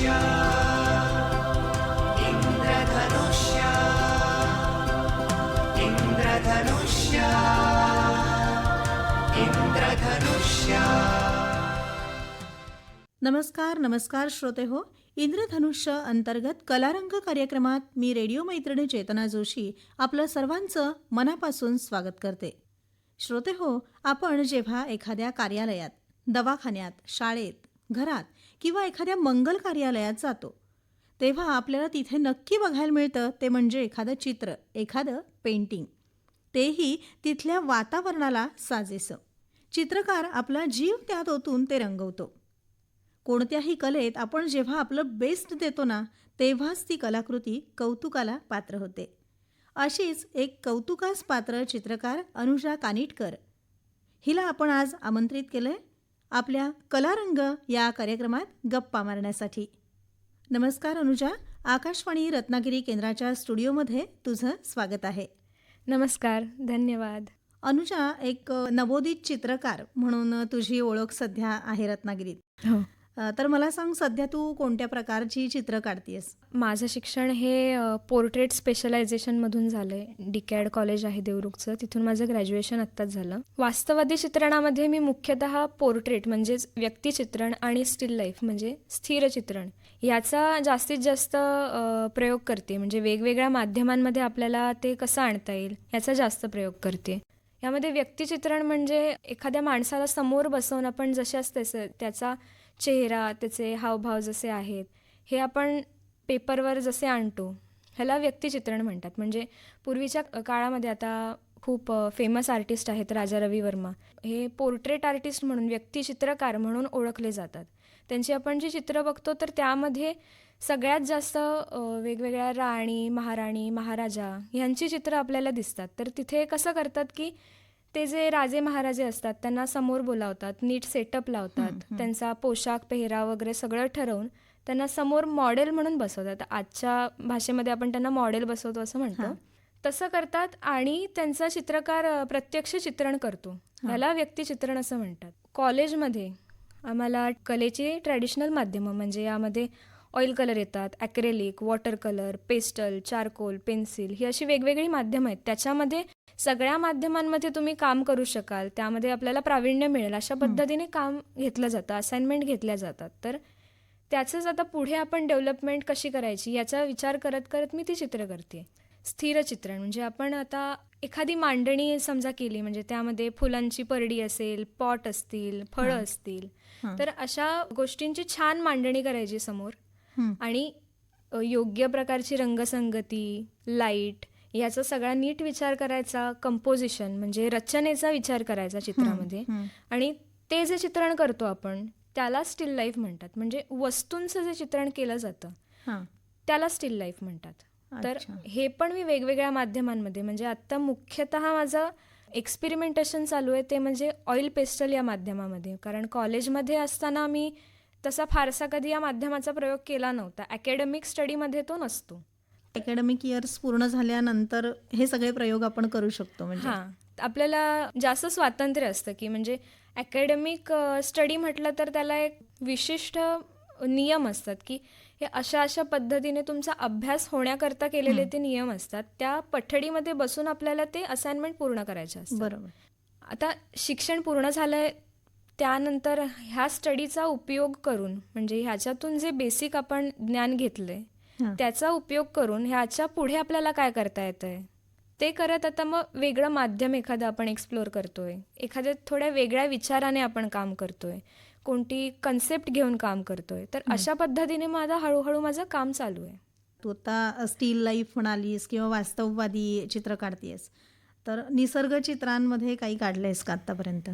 इंद्रधनुष्य इंद्रधनुष्य इंद्रधनुष्य इंद्रधनुष्य. नमस्कार नमस्कार श्रोते हो. इंद्रधनुष्य अंतर्गत कलारंग कार्यक्रमात मी रेडिओ मैत्रिणी चेतना जोशी आपलं सर्वांचं मनापासून स्वागत करते. श्रोते हो, आपण जेव्हा एखाद्या कार्यालयात, दवाखान्यात, शाळेत, घरात किंवा एखाद्या मंगल कार्यालयात जातो तेव्हा आपल्याला तिथे नक्की बघायला मिळतं ते म्हणजे एखादं चित्र, एखादं पेंटिंग, तेही तिथल्या वातावरणाला साजेसं. चित्रकार आपला जीव त्यात ओतून ते रंगवतो. कोणत्याही कलेत आपण जेव्हा आपलं बेस्ट देतो ना, तेव्हाच ती कलाकृती कौतुकाला पात्र होते. अशीच एक कौतुकास पात्र चित्रकार अनुजा कानिटकर हिला आपण आज आमंत्रित केलंय आपल्या कलारंग या कार्यक्रमात गप्पा मारण्यासाठी. नमस्कार अनुजा, आकाशवाणी रत्नागिरी केंद्राच्या स्टुडिओमध्ये तुझं स्वागत आहे. नमस्कार, धन्यवाद. अनुजा, एक नवोदित चित्रकार म्हणून तुझी ओळख सध्या आहे रत्नागिरीत. हो, तर मला सांग, सध्या तू कोणत्या प्रकारची चित्र काढतेस? माझं शिक्षण हे पोर्ट्रेट स्पेशलायझेशनमधून झालं आहे. DCAD कॉलेज आहे देवरुखचं, तिथून माझं ग्रॅज्युएशन आत्ताच झालं. वास्तववादी चित्रणामध्ये मी मुख्यतः पोर्ट्रेट म्हणजेच व्यक्तिचित्रण आणि स्टील लाईफ म्हणजे स्थिर चित्रण याचा जास्तीत जास्त प्रयोग करते. म्हणजे वेगवेगळ्या माध्यमांमध्ये आपल्याला ते कसं आणता येईल याचा जास्त प्रयोग करते. यामध्ये व्यक्तिचित्रण म्हणजे एखाद्या माणसाला समोर बसवून आपण जसे असते त्याचा चेहरा, त्याचे हावभाव जसे आहेत हे आपण पेपरवर जसे आणतो ह्याला व्यक्तिचित्रण म्हणतात. म्हणजे पूर्वीच्या काळामध्ये आता खूप फेमस आर्टिस्ट आहेत राजा रवी वर्मा, हे पोर्ट्रेट आर्टिस्ट म्हणून, व्यक्तिचित्रकार म्हणून ओळखले जातात. त्यांची आपण जी चित्र बघतो तर त्यामध्ये सगळ्यात जास्त वेगवेगळ्या राणी, महाराणी, महाराजा यांची चित्र आपल्याला दिसतात. तर तिथे कसं करतात की ते जे राजे महाराजे असतात त्यांना समोर बोलावतात, नीट सेटअप लावतात, त्यांचा पोशाख, पेहराव वगैरे सगळं ठरवून त्यांना समोर मॉडेल म्हणून बसवतात. आजच्या भाषेमध्ये आपण त्यांना मॉडेल बसवतो असं म्हणतो. तसं करतात आणि त्यांचं चित्रकार प्रत्यक्ष चित्रण करतो, याला व्यक्तिचित्रण असं म्हणतात. कॉलेजमध्ये आम्हाला कलेची ट्रॅडिशनल माध्यमं म्हणजे यामध्ये ऑइल कलर येतात, acrylic, water colour, pastel, charcoal, pencil ही अशी वेगवेगळी माध्यमं आहेत. त्याच्यामध्ये सगळ्या माध्यमांमध्ये तुम्ही काम करू शकाल, त्यामध्ये आपल्याला प्रावीण्य मिळेल अशा पद्धतीने काम घेतलं जातं, असाइनमेंट घेतल्या जातात. तर त्याचंच आता पुढे आपण डेव्हलपमेंट कशी करायची याचा विचार करत करत मी ती चित्र करते. स्थिर चित्रण म्हणजे आपण आता एखादी मांडणी समजा केली, म्हणजे त्यामध्ये फुलांची परडी असेल, पॉट असतील, फळं असतील, तर अशा गोष्टींची छान मांडणी करायची समोर आणि योग्य प्रकारची रंगसंगती, लाईट याचा सगळा नीट विचार करायचा, कंपोजिशन म्हणजे रचनेचा विचार करायचा चित्रामध्ये. आणि ते जे चित्रण करतो आपण त्याला स्टील लाईफ म्हणतात. म्हणजे वस्तूंचं जे चित्रण केलं जातं त्याला स्टील लाईफ म्हणतात. तर हे पण मी वेगवेगळ्या माध्यमांमध्ये, म्हणजे आत्ता मुख्यतः माझं एक्सपेरिमेंटेशन चालू आहे ते म्हणजे ऑइल पेस्टल या माध्यमामध्ये. कारण कॉलेजमध्ये असताना मी तसा फारसा कधी या माध्यमाचा प्रयोग केला नव्हता. अकॅडमिक स्टडीमध्ये तो नसतो. अकॅडमिक इयर्स पूर्ण झाल्यानंतर हे सगळे प्रयोग आपण करू शकतो. म्हणजे आपल्याला जास्त स्वातंत्र्य असतं की म्हणजे अकॅडमिक स्टडी म्हटलं तर त्याला एक विशिष्ट नियम असतात की हे अशा अशा पद्धतीने तुमचा अभ्यास होण्याकरता केलेले ते नियम असतात. त्या पठडीमध्ये बसून आपल्याला ते असाइनमेंट पूर्ण करायचे असतात. बरोबर. आता शिक्षण पूर्ण झालंय त्यानंतर ह्या स्टडीचा उपयोग करून, म्हणजे ह्याच्यातून जे बेसिक आपण ज्ञान घेतलंय त्याचा उपयोग करून ह्याच्या पुढे आपल्याला काय करता येतंय ते करत आता मग वेगळं माध्यम एखादं आपण एक्सप्लोअर करतोय, एखाद्या थोड्या वेगळ्या विचाराने आपण काम करतोय, कोणती कन्सेप्ट घेऊन काम करतोय. तर अशा पद्धतीने हळूहळू माझं काम चालू आहे. तू आता स्टील लाईफ म्हणालीस किंवा वास्तववादी चित्र काढतेस, तर निसर्ग चित्रांमध्ये काही काढलंयस का आतापर्यंत?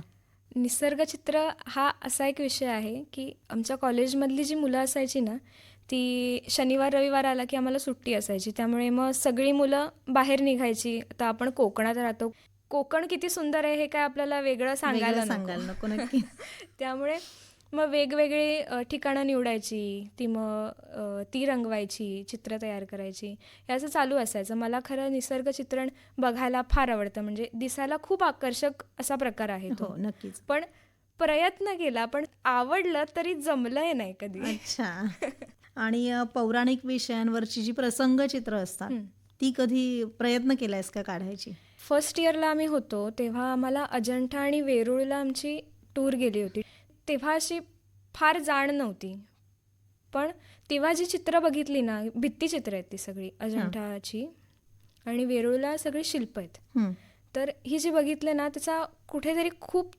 निसर्गचित्र हा असा एक विषय आहे की आमच्या कॉलेजमधली जी मुलं असायची ना, ती शनिवार रविवार आला की आम्हाला सुट्टी असायची. त्यामुळे मग सगळी मुलं बाहेर निघायची. आता आपण कोकणात राहतो, कोकण किती सुंदर आहे हे काय आपल्याला वेगळं सांगायला नको नक्की. त्यामुळे मग वेगवेगळी ठिकाणं निवडायची, ती रंगवायची, चित्र तयार करायची, याचं चालू असायचं. मला खरं निसर्ग चित्रण बघायला फार आवडतं. म्हणजे दिसायला खूप आकर्षक असा प्रकार आहे तो. नक्कीच. पण प्रयत्न केला पण आवडलं तरी जमलंय नाही कधी. अच्छा. आणि पौराणिक विषयांवरची जी प्रसंगचित्र असतात ती कधी प्रयत्न केलायस का काढायची? फर्स्ट इयरला आम्ही होतो तेव्हा आम्हाला अजंठा आणि वेरूळला आमची टूर गेली होती. तेव्हा अशी फार जाण नव्हती, पण तेव्हा जी चित्र बघितली ना, भित्तीचित्र आहेत ती सगळी अजंठाची आणि वेरूळला सगळी शिल्प आहेत. हं. तर ही जी बघितले ना, त्याचा कुठेतरी खूप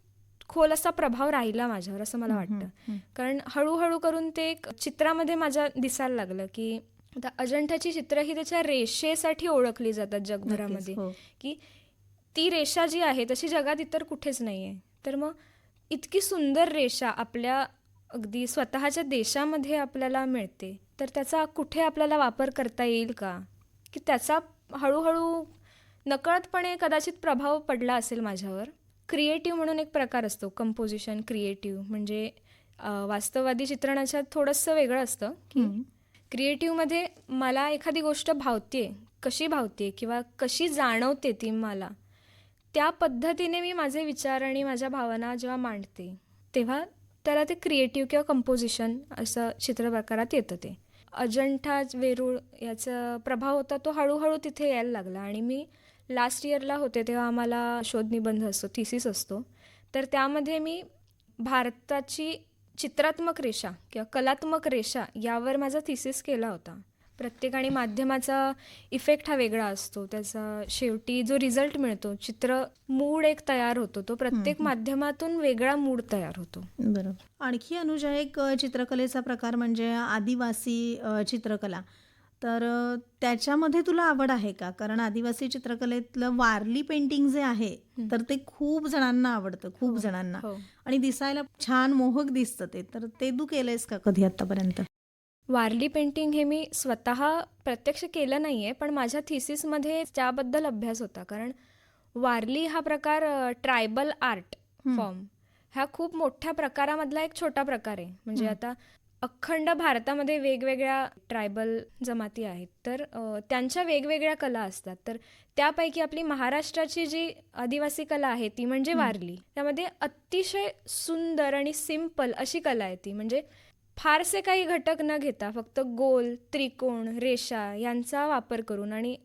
खोल असा प्रभाव राहिला माझ्यावर असं मला वाटतं. कारण हळूहळू करून ते एक चित्रामध्ये माझ्या दिसायला लागलं की आता अजंठाची चित्र ही त्याच्या रेषेसाठी ओळखली जातात जगभरामध्ये, हो. की ती रेषा जी आहे तशी जगात इतर कुठेच नाही आहे. तर मग इतकी सुंदर रेषा आपल्या अगदी स्वतःच्या देशामध्ये आपल्याला मिळते, तर त्याचा कुठे आपल्याला वापर करता येईल का, की त्याचा हळूहळू नकळतपणे कदाचित प्रभाव पडला असेल माझ्यावर. क्रिएटिव्ह म्हणून एक प्रकार असतो, कंपोजिशन क्रिएटिव्ह, म्हणजे वास्तववादी चित्रणाच्यात थोडंसं वेगळं असतं की क्रिएटिव्हमध्ये मला एखादी गोष्ट भावते, कशी भावते किंवा कशी जाणवते ती मला, त्या पद्धतीने मी माझे विचार आणि माझ्या भावना जेव्हा मांडते तेव्हा त्याला ते क्रिएटिव्ह किंवा कंपोजिशन असं चित्रप्रकारात येतं. ते अजंठा वेरूळ याचा प्रभाव होता तो हळूहळू तिथे यायला लागला. आणि मी लास्ट इयरला होते तेव्हा आम्हाला शोधनिबंध असतो, थिसिस असतो, तर त्यामध्ये मी भारताची चित्रात्मक रेषा किंवा कलात्मक रेषा यावर माझा थिसिस केला होता. प्रत्येकाने माध्यमाचा इफेक्ट हा वेगळा असतो, त्याचा शेवटी जो रिझल्ट मिळतो, चित्र मूड एक तयार होतो, तो प्रत्येक माध्यमातून वेगळा मूड तयार होतो. बरोबर. आणखी अनुजा एक चित्रकलेचा प्रकार म्हणजे आदिवासी चित्रकला. तर त्याच्यामध्ये तुला आवड आहे का? कारण आदिवासी चित्रकलेतलं वारली पेंटिंग जे आहे तर ते खूप जणांना आवडतं, खूप जणांना, हो. आणि दिसायला छान मोहक दिसतं ते. तर ते तू केलंयस का कधी आतापर्यंत? वारली पेंटिंग हे मी स्वतः प्रत्यक्ष केलं नाही आहे, पण माझ्या थिसिसमध्ये त्याबद्दल अभ्यास होता. कारण वारली हा प्रकार ट्रायबल आर्ट फॉर्म ह्या खूप मोठ्या प्रकारामधला एक छोटा प्रकार आहे. म्हणजे आता अखंड भारतामध्ये वेगवेगळ्या ट्रायबल जमाती आहेत, तर त्यांच्या वेगवेगळ्या कला असतात. तर त्यापैकी आपली महाराष्ट्राची जी आदिवासी कला आहे ती म्हणजे वारली. त्यामध्ये अतिशय सुंदर आणि सिंपल अशी कला आहे ती. म्हणजे फारसे काही घटक न घेता फक्त गोल, त्रिकोण, रेषा यांचा वापर करून आणि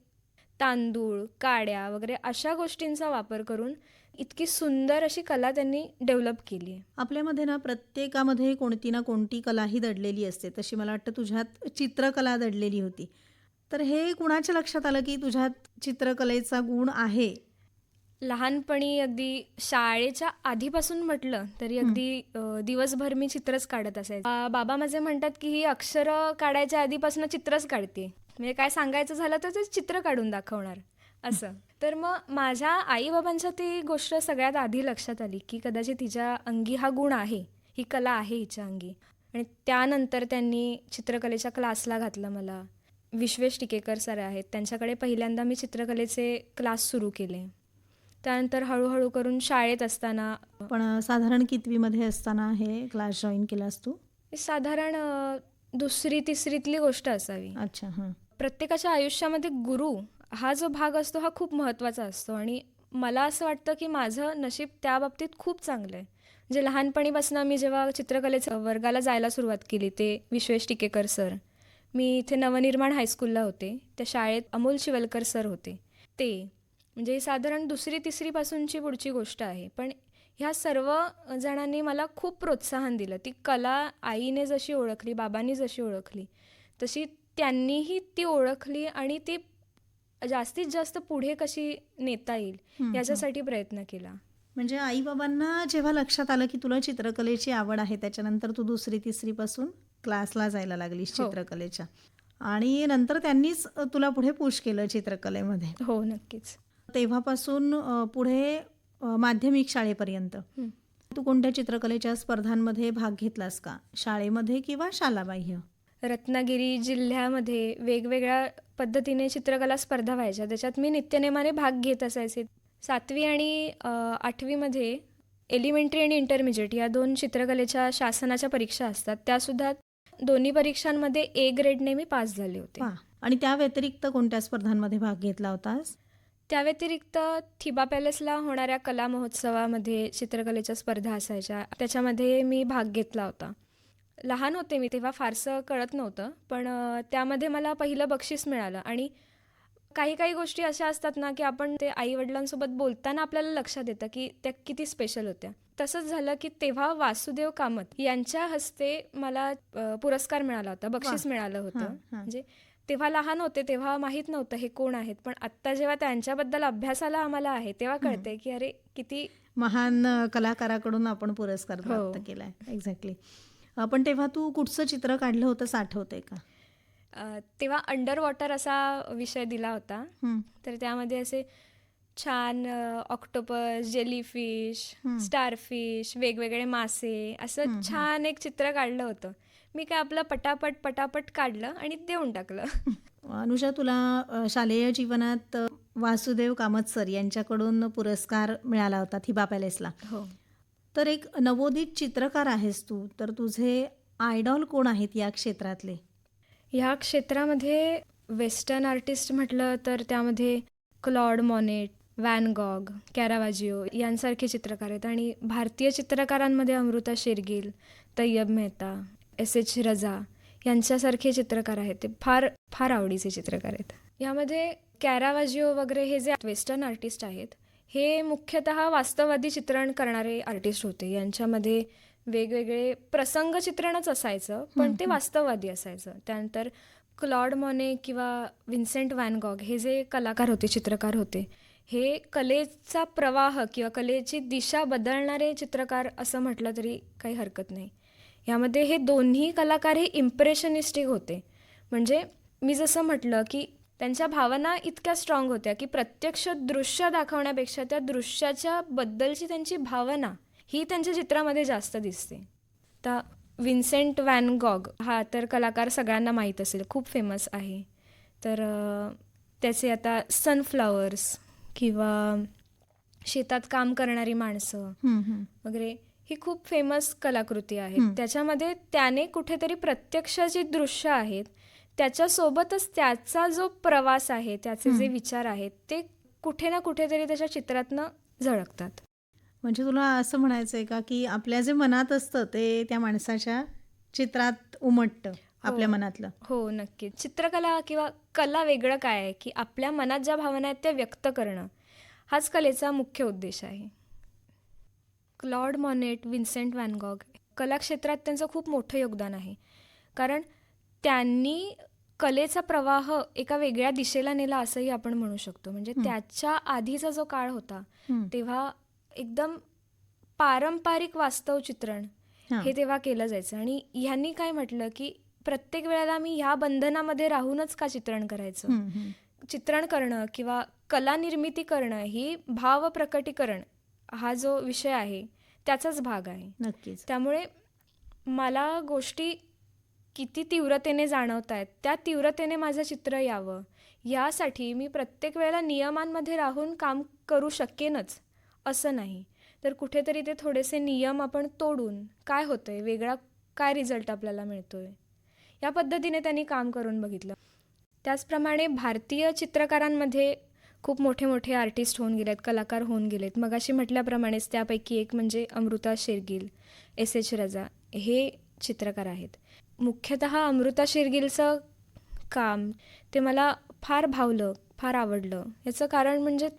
तांदूळ, काड्या वगैरे अशा गोष्टींचा वापर करून इतकी सुंदर अशी कला त्यांनी डेव्हलप केली आहे. आपल्यामध्ये ना प्रत्येकामध्ये कोणती ना कोणती कला ही दडलेली असते. तशी मला वाटतं तुझ्यात चित्रकला दडलेली होती. तर हे कुणाच्या लक्षात आलं की तुझ्यात चित्रकलेचा गुण आहे? लहानपणी अगदी शाळेच्या आधीपासून म्हटलं तरी अगदी दिवसभर मी चित्रच काढत असायचे. बाबा माझे म्हणतात की ही अक्षरं काढायच्या आधीपासून चित्रच काढते, म्हणजे काय सांगायचं झालं तर ते चित्र काढून दाखवणार असं. तर मग माझ्या आईबाबांच्या ती गोष्ट सगळ्यात आधी लक्षात आली की कदाचित हिच्या अंगी हा गुण आहे, ही कला आहे हिच्या अंगी. आणि त्यानंतर त्यांनी चित्रकलेच्या क्लासला घातलं मला. विश्वेश टिकेकर सर आहेत, त्यांच्याकडे पहिल्यांदा मी चित्रकलेचे क्लास सुरू केले. त्यानंतर हळूहळू करून शाळेत असताना. पण साधारण कितवीमध्ये असताना हे क्लास जॉईन केलास तू? साधारण 2री-3रीतली गोष्ट असावी. अच्छा. हां. प्रत्येकाच्या आयुष्यामध्ये गुरु हा जो भाग असतो हा खूप महत्त्वाचा असतो आणि मला असं वाटतं की माझं नशीब त्या बाबतीत खूप चांगलं आहे. म्हणजे लहानपणीपासून मी जेव्हा चित्रकलेच्या वर्गाला जायला सुरुवात केली ते विश्वेश टिकेकर सर, मी इथे नवनिर्माण हायस्कूलला होते, त्या शाळेत अमोल शिवलकर सर होते ते, म्हणजे साधारण 2री-3रीपासूनची पुढची गोष्ट आहे. पण ह्या सर्व जणांनी मला खूप प्रोत्साहन दिलं. ती कला आईने जशी ओळखली, बाबांनी जशी ओळखली, तशी त्यांनीही ती ओळखली आणि ती जास्तीत जास्त पुढे कशी नेता येईल याच्यासाठी प्रयत्न केला. म्हणजे आईबाबांना जेव्हा लक्षात आलं की तुला चित्रकलेची आवड आहे, त्याच्यानंतर तू 2री-3रीपासून क्लासला जायला लागलीस चित्रकलेच्या, आणि नंतर त्यांनीच तुला पुढे पुश केलं चित्रकलेमध्ये. हो, नक्कीच. तेव्हापासून पुढे माध्यमिक शाळेपर्यंत तू कोणत्या चित्रकलेच्या स्पर्धांमध्ये भाग घेतलास का, शाळेमध्ये किंवा शालाबाह्य? रत्नागिरी जिल्ह्यामध्ये वेगवेगळ्या पद्धतीने चित्रकला स्पर्धा व्हायच्या, त्याच्यात मी नित्यनेमाने भाग घेत असायचे. 7वी आणि 8वीमध्ये एलिमेंटरी आणि इंटरमिजिएट या 2 चित्रकलेच्या शासनाच्या परीक्षा असतात, त्यासुद्धा दोन्ही परीक्षांमध्ये A ग्रेडने मी पास झाले होते. आणि त्या व्यतिरिक्त कोणत्या स्पर्धांमध्ये भाग घेतला होतास? त्या व्यतिरिक्त थिबा पॅलेसला होणाऱ्या कला महोत्सवामध्ये चित्रकलेच्या स्पर्धा असायच्या, त्याच्यामध्ये मी भाग घेतला होता. लहान होते मी तेव्हा, फारसं कळत नव्हतं, पण त्यामध्ये मला पहिलं बक्षीस मिळालं. आणि काही काही गोष्टी अशा असतात ना, की आपण ते आई-वडिलांसोबत बोलताना आपल्याला लक्षात येतं, की त्या किती स्पेशल होत्या. तसंच झालं, की तेव्हा वासुदेव कामत यांच्या हस्ते मला पुरस्कार मिळाला होता, बक्षीस मिळालं होतं. हां, हां. म्हणजे तेव्हा लहान होते, तेव्हा माहीत नव्हतं हे कोण आहेत. पण आत्ता जेव्हा त्यांच्याबद्दल अभ्यासाला आम्हाला आहे, तेव्हा कळते, की अरे किती महान कलाकाराकडून आपण पुरस्कार प्राप्त हो. केलाय. एक्झॅक्टली. पण तेव्हा तू कुठचं चित्र काढलं होतं आठवतंय का? तेव्हा अंडर वॉटर असा विषय दिला होता. हं. तर त्यामध्ये असे छान ऑक्टोपस, जेलीफिश, स्टारफिश, वेगवेगळे मासे, असं छान एक चित्र काढलं होतं. मी काय आपलं पटापट काढलं आणि देऊन टाकलं. अनुजा, तुला शालेय जीवनात वासुदेव कामत सर यांच्याकडून पुरस्कार मिळाला होता थिबा पॅलेसला. हो. तर एक नवोदित चित्रकार आहेस तू, तर तुझे आयडॉल कोण आहेत या क्षेत्रातले? ह्या क्षेत्रामध्ये वेस्टर्न आर्टिस्ट म्हटलं तर त्यामध्ये क्लॉड मॉनेट, वॅन गॉग, कॅरावाजिओ यांसारखे चित्रकार आहेत. आणि भारतीय चित्रकारांमध्ये अमृता शेरगिल, तय्यब मेहता, एस रजा यांच्यासारखे चित्रकार आहेत. ते फार फार आवडीचे चित्रकार आहेत. यामध्ये कॅरावाजिओ वगैरे हे जे वेस्टर्न आर्टिस्ट आहेत, हे मुख्यतः वास्तववादी चित्रण करणारे आर्टिस्ट होते. यांच्यामध्ये वेगवेगळे प्रसंग चित्रणच असायचं, पण ते वास्तववादी असायचं. त्यानंतर क्लॉड मॉने किंवा विन्सेंट वॅन गॉग हे जे कलाकार होते, चित्रकार होते, हे कलेचा प्रवाह किंवा कलेची दिशा बदलणारे चित्रकार असं म्हटलं तरी काही हरकत नाही. यामध्ये हे दोन्ही कलाकार हे इम्प्रेशनिस्टिक होते. म्हणजे मी जसं म्हटलं की त्यांच्या भावना इतक्या स्ट्रॉंग होत्या की प्रत्यक्ष दृश्य दाखवण्यापेक्षा त्या दृश्याच्या बद्दलची त्यांची भावना ही त्यांच्या चित्रामध्ये जास्त दिसते. आता विन्सेंट वॅन गॉग हा तर कलाकार सगळ्यांना माहीत असेल, खूप फेमस आहे. तर त्याचे आता सनफ्लॉवर्स किंवा शेतात काम करणारी माणसं वगैरे ही खूप फेमस कलाकृती आहे. त्याच्यामध्ये त्याने कुठेतरी प्रत्यक्ष जी दृश्य आहेत त्याच्यासोबतच त्याचा जो प्रवास आहे, त्याचे जे विचार आहेत, ते कुठे ना कुठेतरी त्याच्या चित्रातनं झळकतात. म्हणजे तुला असं म्हणायचं आहे का की आपल्या जे मनात असतं ते त्या माणसाच्या चित्रात उमटतं, आपल्या मनातलं? हो, नक्कीच. चित्रकला किंवा कला वेगळं काय आहे की आपल्या मनात ज्या भावना आहेत त्या व्यक्त करणं, हाच कलेचा मुख्य उद्देश आहे. क्लॉड मॉनेट, विन्सेंट वॅन गॉग कलाक्षेत्रात त्यांचं खूप मोठं योगदान आहे. कारण त्यांनी कलेचा प्रवाह एका वेगळ्या दिशेला नेला असंही आपण म्हणू शकतो. म्हणजे त्याच्या आधीचा जो काळ होता तेव्हा एकदम पारंपरिक वास्तव चित्रण हे तेव्हा केलं जायचं. आणि ह्यांनी काय म्हटलं की प्रत्येक वेळेला मी ह्या बंधनामध्ये राहूनच का चित्रण करायचं. चित्रण करणं किंवा कला निर्मिती करणं ही भाव प्रकटीकरण हा जो विषय आहे त्याचाच भाग आहे. नक्कीच. त्यामुळे मला गोष्टी किती तीव्रतेने जाणवत आहेत, त्या तीव्रतेने माझं चित्र यावं यासाठी मी प्रत्येक वेळेला नियमांमध्ये राहून काम करू शकेनच असं नाही. तर कुठेतरी ते थोडेसे नियम आपण तोडून काय होतंय, वेगळा काय रिझल्ट आपल्याला मिळतोय, या पद्धतीने त्यांनी काम करून बघितलं. त्याचप्रमाणे भारतीय चित्रकारांमध्ये खूप मोठे मोठे आर्टिस्ट होऊन गेलेत, कलाकार होऊन गेलेत. मगाशी म्हटल्याप्रमाणेच त्यापैकी एक म्हणजे अमृता शेरगिल, एस रजा हे चित्रकार आहेत. मुख्यतः अमृता शेरगिलचं काम ते मला फार भावलं, फार आवडलं. याचं कारण म्हणजे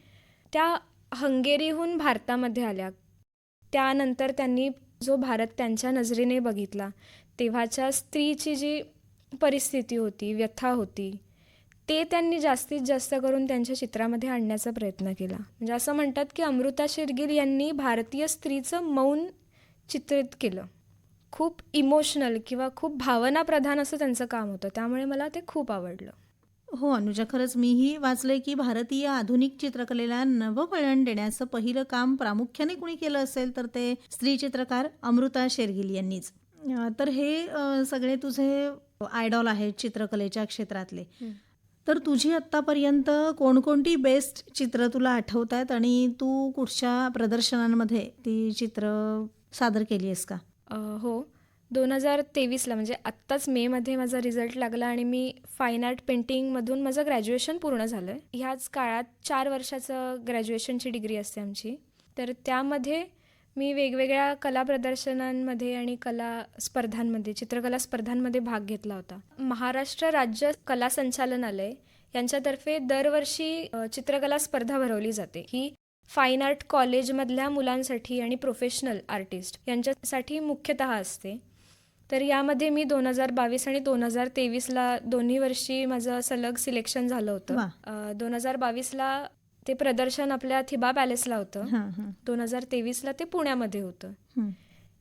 त्या हंगेरीहून भारतामध्ये आल्या. त्यानंतर त्यांनी जो भारत त्यांच्या नजरेने बघितला, तेव्हाच्या स्त्रीची जी परिस्थिती होती, व्यथा होती, ते त्यांनी जास्तीत जास्त करून त्यांच्या चित्रामध्ये आणण्याचा प्रयत्न केला. म्हणजे असं म्हणतात की अमृता शेरगिल यांनी भारतीय स्त्रीचं मौन चित्रित केलं. खूप इमोशनल किंवा खूप भावनाप्रधान असं त्यांचं काम होतं. त्यामुळे मला ते खूप आवडलं. हो अनुजा, खरंच मीही वाचलंय की भारतीय आधुनिक चित्रकलेला नववळण देण्याचं पहिलं काम प्रामुख्याने कुणी केलं असेल तर ते स्त्री चित्रकार अमृता शेरगिल यांनीच. तर हे सगळे तुझे आयडॉल आहेत चित्रकलेच्या क्षेत्रातले. तर तुझी आत्तापर्यंत कोणकोणती बेस्ट चित्र तुला आठवत आहेत आणि तू कुठच्या प्रदर्शनांमध्ये ती चित्र सादर केली आहेस का? हो, 2023ला म्हणजे आत्ताच मेमध्ये माझा रिझल्ट लागला आणि मी फाईन आर्ट पेंटिंगमधून माझं ग्रॅज्युएशन पूर्ण झालं आहे. ह्याच काळात 4 वर्षाचं ग्रॅज्युएशनची डिग्री असते आमची. तर त्यामध्ये मी वेगवेगळ्या कला प्रदर्शनांमध्ये आणि कला स्पर्धांमध्ये, चित्रकला स्पर्धांमध्ये भाग घेतला होता. महाराष्ट्र राज्य कला संचालनालय यांच्यातर्फे दरवर्षी चित्रकला स्पर्धा भरवली जाते. ही फाईन आर्ट कॉलेजमधल्या मुलांसाठी आणि प्रोफेशनल आर्टिस्ट यांच्यासाठी मुख्यतः असते. तर यामध्ये मी 2022 आणि 2023ला दोन्ही वर्षी माझं सलग सिलेक्शन झालं होतं. 2022ला ते प्रदर्शन आपल्या थिबा पॅलेसला होतं. 2023ला ते पुण्यामध्ये होतं.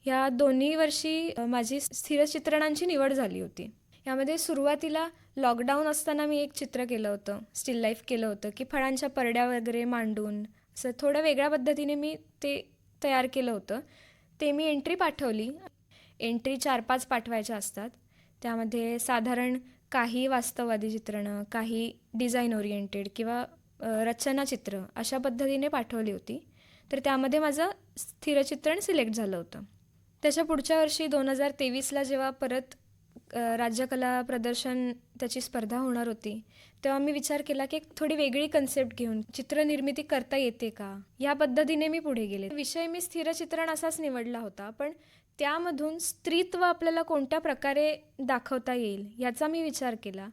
या दोन्ही वर्षी माझी स्थिर चित्रणांची निवड झाली होती. यामध्ये सुरुवातीला लॉकडाऊन असताना मी एक चित्र केलं होतं, स्टिल लाईफ केलं होतं, की फळांच्या परड्या वगैरे मांडून असं थोड्या वेगळ्या पद्धतीने मी ते तयार केलं होतं. ते मी एंट्री पाठवली. एंट्री 4-5 पाठवायच्या असतात. त्यामध्ये साधारण काही वास्तववादी चित्रणं, काही डिझाईन ओरिएंटेड किंवा रचनाचित्र अशा पद्धतीने पाठवली होती. तर त्यामध्ये माझं स्थिरचित्रण सिलेक्ट झालं होतं. त्याच्या पुढच्या वर्षी 2023ला जेव्हा परत राज्यकला प्रदर्शन त्याची स्पर्धा होणार होती, तेव्हा मी विचार केला की एक थोडी वेगळी कन्सेप्ट घेऊन चित्रनिर्मिती करता येते का, या पद्धतीने मी पुढे गेले. विषय मी स्थिरचित्रण असाच निवडला होता, पण त्यामधून स्त्रीत्व आपल्याला कोणत्या प्रकारे दाखवता येईल याचा मी विचार केला.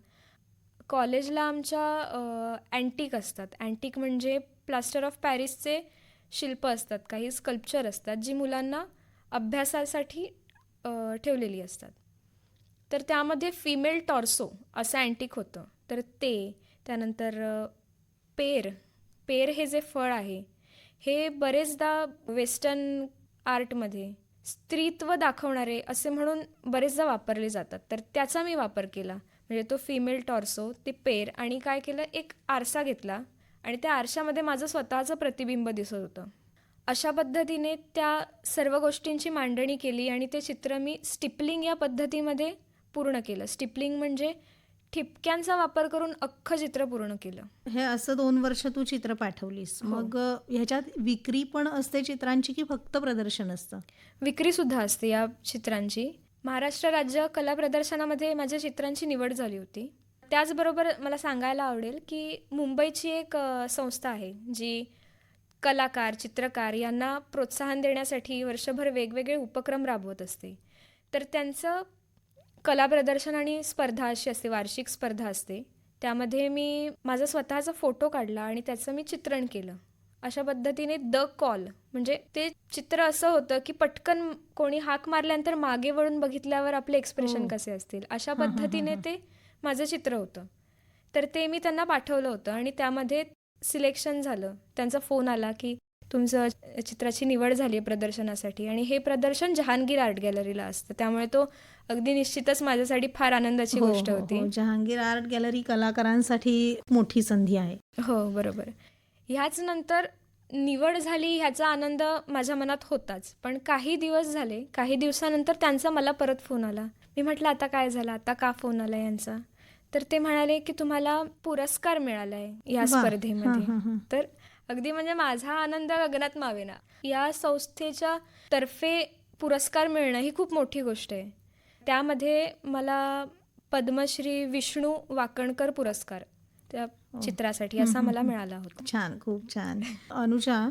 कॉलेजला आमच्या अँटिक असतात. अँटिक म्हणजे प्लास्टर ऑफ पॅरिसचे शिल्प असतात, काही स्कल्पचर असतात, जी मुलांना अभ्यासासाठी ठेवलेली असतात. तर त्यामध्ये फिमेल टॉर्सो असं अँटिक होतं. तर ते त्यानंतर पेर हे जे फळ आहे, हे बरेचदा वेस्टर्न आर्टमध्ये स्त्रीत्व दाखवणारे असे म्हणून बरेचदा वापरले जातात. तर त्याचा मी वापर केला. म्हणजे तो फिमेल टॉर्सो, ते पेर, आणि काय केलं, एक आरसा घेतला आणि त्या आरशामध्ये माझं स्वतःचं प्रतिबिंब दिसत होतं. अशा पद्धतीने त्या सर्व गोष्टींची मांडणी केली आणि ते चित्र मी स्टिपलिंग या पद्धतीमध्ये पूर्ण केलं. स्टिपलिंग म्हणजे ठिपक्यांचा वापर करून अख्खं चित्र पूर्ण केलं. हे असं 2 वर्ष तू चित्र पाठवलीस. मग ह्याच्यात विक्री पण असते चित्रांची की फक्त प्रदर्शन असतं? विक्रीसुद्धा असते या चित्रांची. महाराष्ट्र राज्य कला प्रदर्शनामध्ये माझ्या चित्रांची निवड झाली होती. त्याचबरोबर मला सांगायला आवडेल की मुंबईची एक संस्था आहे जी कलाकार, चित्रकार यांना प्रोत्साहन देण्यासाठी वर्षभर वेगवेगळे उपक्रम राबवत असते. तर त्यांचं कला प्रदर्शन आणि स्पर्धा अशी असते, वार्षिक स्पर्धा असते. त्यामध्ये मी माझा स्वतःचा फोटो काढला आणि त्याचं मी चित्रण केलं. अशा पद्धतीने द कॉल म्हणजे ते चित्र असं होतं की पटकन कोणी हाक मारल्यानंतर मागे वळून बघितल्यावर आपले एक्सप्रेशन कसे असतील, अशा पद्धतीने ते माझं चित्र होतं. तर ते मी त्यांना पाठवलं होतं आणि त्यामध्ये सिलेक्शन झालं. त्यांचा फोन आला की तुमचं चित्राची निवड झाली आहे प्रदर्शनासाठी, आणि हे प्रदर्शन जहांगीर आर्ट गॅलरीला असतं. त्यामुळे तो अगदी निश्चितच माझ्यासाठी फार आनंदाची गोष्ट होती. जहांगीर आर्ट गॅलरी कलाकारांसाठी मोठी संधी आहे. हो, बरोबर. ह्याच नंतर निवड झाली ह्याचा आनंद माझ्या मनात होताच. पण काही दिवस झाले, काही दिवसानंतर त्यांचा मला परत फोन आला. मी म्हटलं आता काय झालं, आता का फोन आला यांचा? तर ते म्हणाले की तुम्हाला पुरस्कार मिळाला आहे या स्पर्धेमध्ये. तर अगदी म्हणजे माझा आनंद गगनात मावेना. या संस्थेच्या तर्फे पुरस्कार मिळणं ही खूप मोठी गोष्ट आहे. त्यामध्ये मला पद्मश्री विष्णू वाकणकर पुरस्कार त्या चित्रासाठी असा मला मिळाला होता. छान, खूप छान. अनुजा,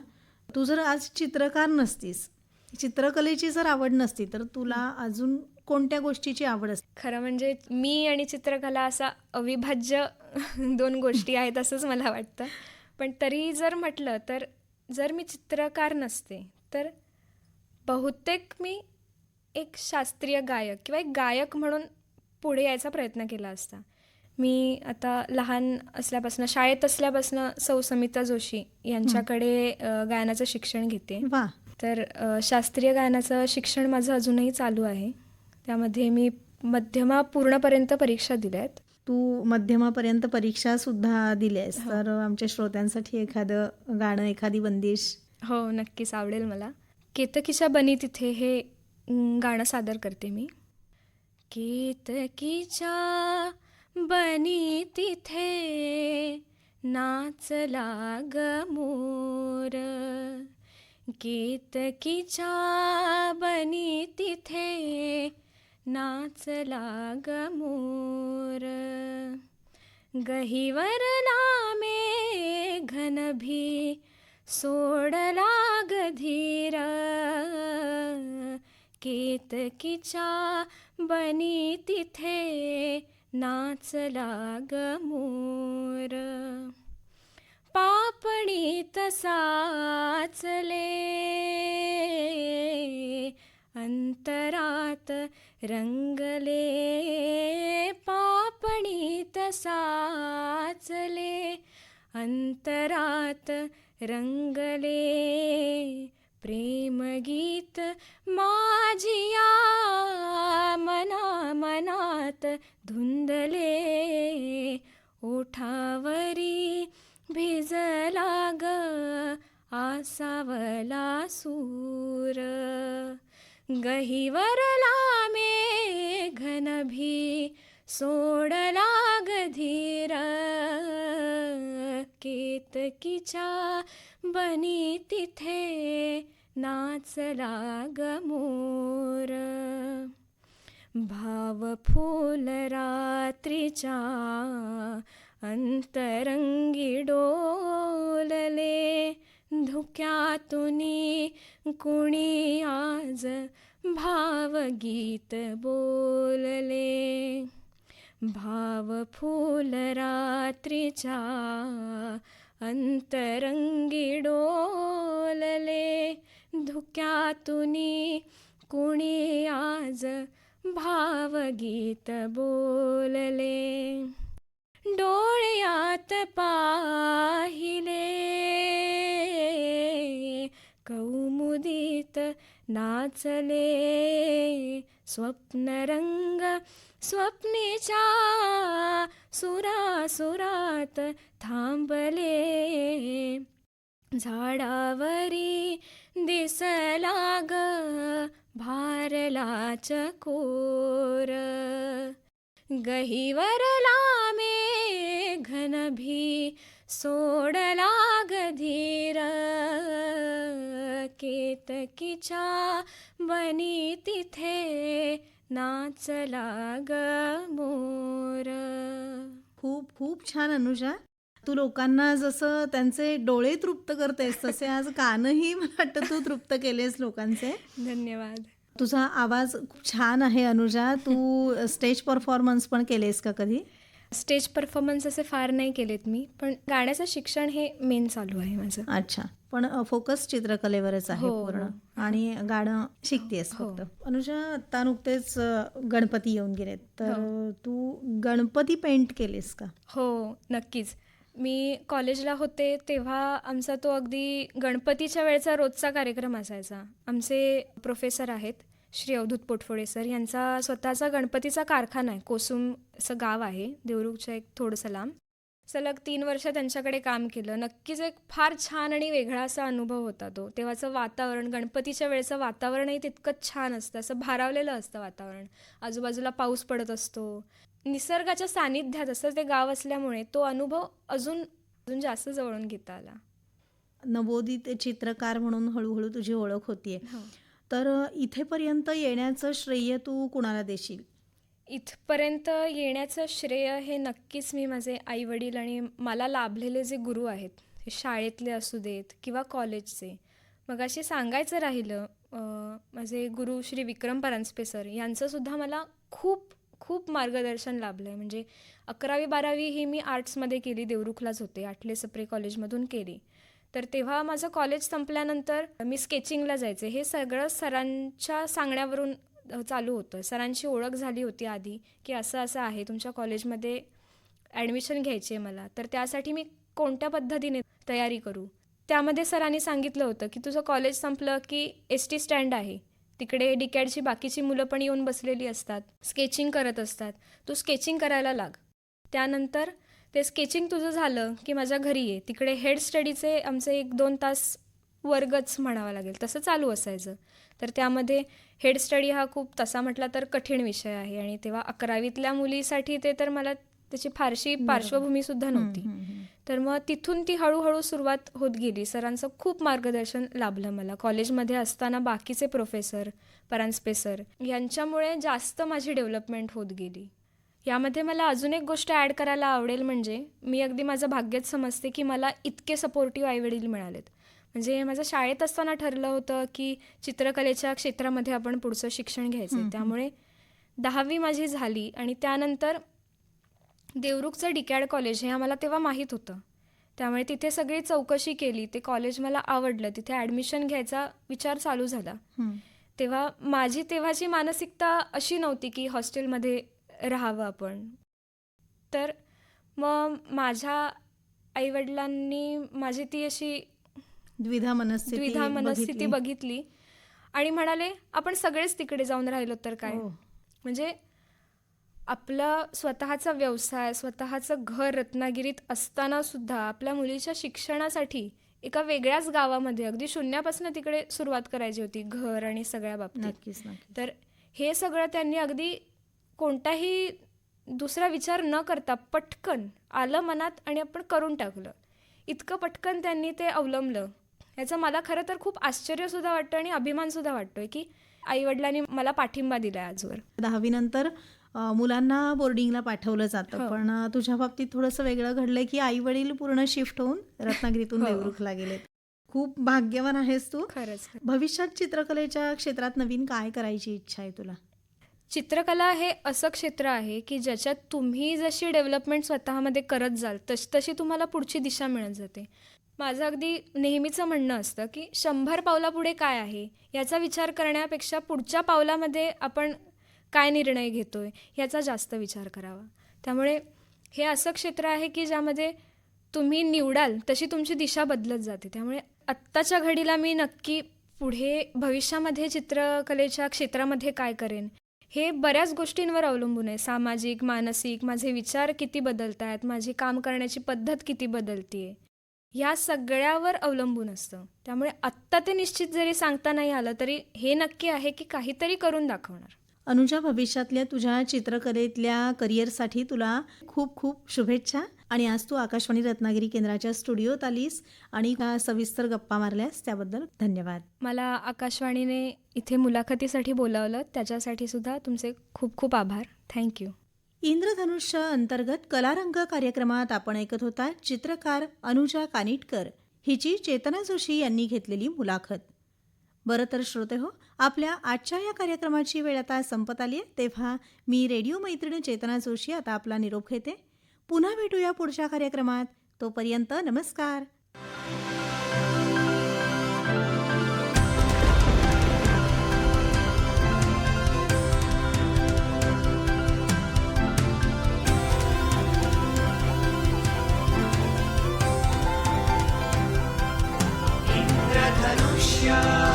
तू जर आज चित्रकार नसतीस, चित्रकलेची जर आवड नसती, तर तुला अजून कोणत्या गोष्टीची आवड असते? खरं म्हणजे मी आणि चित्रकला असा अविभाज्य 2 गोष्टी आहेत असंच मला वाटतं. पण तरी जर म्हटलं तर जर मी चित्रकार नसते तर बहुतेक मी एक शास्त्रीय गायक किंवा एक गायक म्हणून पुढे यायचा प्रयत्न केला असता. मी आता लहान असल्यापासून, शाळेत असल्यापासून सौ समिता जोशी यांच्याकडे गायनाचं शिक्षण घेते. तर शास्त्रीय गायनाचं शिक्षण माझं अजूनही चालू आहे. त्यामध्ये मी मध्यमा पूर्णपर्यंत परीक्षा दिल्या आहेत. तू मध्यमापर्यंत परीक्षा सुद्धा दिल्यास, तर आमच्या श्रोत्यांसाठी एखादं गाणं, एखादी बंदिश? हो, नक्कीच आवडेल मला. केतकीच्या बनी तिथे हे गाणं सादर करते मी. केतकीच्या बनी तिथे नाचला ग मोर, केतकीच्या बनी तिथे नाचला ग मोर, गहिवरला मेघन भी सोडला ग धीर केतकीच्या बनी तिथे नाचला ग मोर. पापणीत साचले अंतरात रंगले. पापणीत साचले अंतरात रंगले. प्रेमगीत माझिया मना मनात धुंदले. ओठावरी भिजला ग आसावला सूर. गहिवरला मेघनभी सोडला ग धीर केतकीच्या बनी तिथे नाचला ग मोर. भाव फूल रात्रीच्या अंतरंगी डोलले. धुक्यातुनी कुणी आज भावगीत बोलले. भाव फूल रात्रीच्या अंतरंगी डोलले. धुक्यातुनी कुणी आज भावगीत बोलले. डोळ्यात पाहिले कौमुदीत नाचले. स्वप्नरंग स्वप्नेच्या सुरासुरात थांबले. झाडावरी दिसला ग भारला चकोर. गहिवरला मेघनभी सोडला ग धीर केतकीच्या बनी तिथे नाचला ग मोर. खूप खूप छान अनुजा. तू लोकांना जसं त्यांचे डोळे तृप्त करतेस तसे आज कानही मला वाटतं तू तृप्त केलेस लोकांचे. धन्यवाद. तुझा आवाज खूप छान आहे अनुजा. तू स्टेज परफॉर्मन्स पण केलेस का कधी? स्टेज परफॉर्मन्स असे फार नाही केलेत मी, पण गाण्याचं शिक्षण हे मेन चालू आहे माझं. अच्छा, पण फोकस चित्रकलेवरच आहे हो, पूर्ण हो. आणि गाणं शिकतेस हो. फक्त. अनुजा, आता नुकतेच गणपती येऊन गेलेत, तर हो. तू गणपती पेंट केलेस का? हो, नक्कीच. मी कॉलेजला होते तेव्हा आमचा तो अगदी गणपतीच्या वेळचा रोजचा कार्यक्रम असायचा. आमचे प्रोफेसर आहेत श्री अवधूत पोटफोडे सर, यांचा स्वतःचा गणपतीचा कारखाना आहे. कोसुम असं गाव आहे देवरुखच्या एक थोडंसं लांब. सलग 3 वर्ष त्यांच्याकडे काम केलं. नक्कीच एक फार छान आणि वेगळा असा अनुभव होता तो. तेव्हाचं वातावरण, गणपतीच्या वेळचं वातावरणही तितकंच छान असतं, असं भारावलेलं असतं वातावरण. आजूबाजूला पाऊस पडत असतो, निसर्गाच्या सानिध्यात असं ते गाव असल्यामुळे तो अनुभव अजून जास्त जवळून घेता आला. नवोदित चित्रकार म्हणून हळूहळू तुझी ओळख होतीये, हो. तर इथेपर्यंत येण्याचं श्रेय तू कुणाला देशील? इथपर्यंत येण्याचं श्रेय हे नक्कीच मी माझे आईवडील आणि मला लाभलेले जे गुरु आहेत, हे शाळेतले असू देत किंवा कॉलेजचे. मगाशी सांगायचं राहिलं, माझे गुरु श्री विक्रम परांजपे सर यांचंसुद्धा मला खूप खूप मार्गदर्शन लाभलं आहे. म्हणजे 11वी-12वी ही मी आर्ट्समध्ये केली, देवरुखलाच होते, आठले सप्रे कॉलेजमधून केली. तर तेव्हा माझं कॉलेज संपल्यानंतर मी स्केचिंगला जायचे. हे सगळं सरांच्या सांगण्यावरून चालू होतं. सरांची ओळख झाली होती आधी, की असं असं आहे, तुमच्या कॉलेजमध्ये ॲडमिशन घ्यायची आहे मला, तर त्यासाठी मी कोणत्या पद्धतीने तयारी करू. त्यामध्ये सरांनी सांगितलं होतं की तुझं कॉलेज संपलं की ST स्टँड आहे, तिकडे डिकॅडची बाकीची मुलं पण येऊन बसलेली असतात, स्केचिंग करत असतात, तू स्केचिंग करायला लाग. त्यानंतर ते स्केचिंग तुझं झालं की माझ्या घरी ये, तिकडे हेड स्टडीचे आमचे 1-2 तास वर्गच म्हणावा लागेल, तसं चालू असायचं. तर त्यामध्ये हेड स्टडी हा खूप तसा म्हटला तर कठीण विषय आहे आणि तेव्हा 11वीतल्या मुलीसाठी ते तर मला त्याची फारशी पार्श्वभूमीसुद्धा नव्हती. तर मग तिथून ती हळूहळू सुरुवात होत गेली. सरांचं खूप मार्गदर्शन लाभलं मला. कॉलेजमध्ये असताना बाकीचे प्रोफेसर, परांजपे सर यांच्यामुळे जास्त माझी डेव्हलपमेंट होत गेली. यामध्ये मला अजून एक गोष्ट ॲड करायला आवडेल, म्हणजे मी अगदी माझं भाग्यच समजते की मला इतके सपोर्टिव्ह आईवडील मिळालेत. म्हणजे माझं शाळेत असताना ठरलं होतं की चित्रकलेच्या क्षेत्रामध्ये आपण पुढचं शिक्षण घ्यायचं आहे. त्यामुळे 10वी माझी झाली आणि त्यानंतर देवरुखचं डिकॅड कॉलेज हे आम्हाला तेव्हा माहीत होतं. त्यामुळे तिथे सगळी चौकशी केली. ते कॉलेज मला आवडलं. तिथे ॲडमिशन घ्यायचा विचार चालू झाला. तेव्हा माझी तेव्हाची मानसिकता अशी नव्हती की हॉस्टेलमध्ये राहावं आपण. तर मग माझ्या आईवडिलांनी माझी ती अशी द्विधा मनस्थिती बघितली आणि म्हणाले आपण सगळेच तिकडे जाऊन राहिलो तर काय. म्हणजे आपला स्वतःचा व्यवसाय, स्वतःचं घर रत्नागिरीत असताना सुद्धा आपल्या मुलीच्या शिक्षणासाठी एका वेगळ्याच गावामध्ये अगदी शून्यापासून तिकडे सुरुवात करायची होती, घर आणि सगळ्या बाबतीत. नक्कीच. तर हे सगळं त्यांनी अगदी कोणताही दुसरा विचार न करता पटकन आलं मनात आणि आपण करून टाकलं. इतकं पटकन त्यांनी ते अवलंबलं. याचं मला खरं तर खूप आश्चर्यसुद्धा वाटतं आणि अभिमानसुद्धा वाटतोय की आईवडिलांनी मला पाठिंबा दिला आजवर. 10वी नंतर मुलांना बोर्डिंगला पाठवलं जातं, पण तुझ्या बाबतीत थोडंसं वेगळं घडलंय की आई वडील पूर्ण शिफ्ट होऊन रत्नागिरीतून देवरुखला गेलेत. खूप भाग्यवान आहेस तू. खरंच. भविष्यात चित्रकलेच्या क्षेत्रात नवीन काय करायची इच्छा आहे तुला? चित्रकला हे असं क्षेत्र आहे की ज्याच्यात तुम्ही जशी डेव्हलपमेंट स्वतःमध्ये करत जाल तशी तुम्हाला पुढची दिशा मिळत जाते. माझं अगदी नेहमीचं म्हणणं असतं की 100 पावलापुढे काय आहे याचा विचार करण्यापेक्षा पुढच्या पावलामध्ये आपण काय निर्णय घेतोय याचा जास्त विचार करावा. त्यामुळे हे असं क्षेत्र आहे की ज्यामध्ये तुम्ही निवडाल तशी तुमची दिशा बदलत जाते. त्यामुळे आत्ताच्या घडीला मी नक्की पुढे भविष्यामध्ये चित्रकलेच्या क्षेत्रामध्ये काय करेन हे बऱ्याच गोष्टींवर अवलंबून आहे. सामाजिक, मानसिक, माझे विचार किती बदलत आहेत, माझी काम करण्याची पद्धत किती बदलते आहे, ह्या सगळ्यावर अवलंबून असतं. त्यामुळे आत्ता ते निश्चित जरी सांगता नाही आलं तरी हे नक्की आहे की काहीतरी करून दाखवणार. अनुजा, भविष्यातल्या तुझ्या चित्रकलेतल्या करिअरसाठी तुला खूप खूप शुभेच्छा. आणि आज तू आकाशवाणी रत्नागिरी केंद्राच्या स्टुडिओत आलीस आणि सविस्तर गप्पा मारल्यास त्याबद्दल धन्यवाद. मला आकाशवाणीने इथे मुलाखतीसाठी बोलावलं त्याच्यासाठी सुद्धा तुमचे खूप खूप आभार. थँक्यू. इंद्रधनुष्य अंतर्गत कलारंग कार्यक्रमात आपण ऐकत होता चित्रकार अनुजा कानिटकर हिची चेतना जोशी यांनी घेतलेली मुलाखत. बरं तर श्रोते हो, आपल्या आजच्या या कार्यक्रमाची वेळ आता संपत आली आहे. तेव्हा मी रेडिओ मैत्रीण चेतना जोशी आता आपला निरोप घेते. पुन्हा भेटूया पुढच्या कार्यक्रमात. तोपर्यंत नमस्कार. इंद्रधनुष्य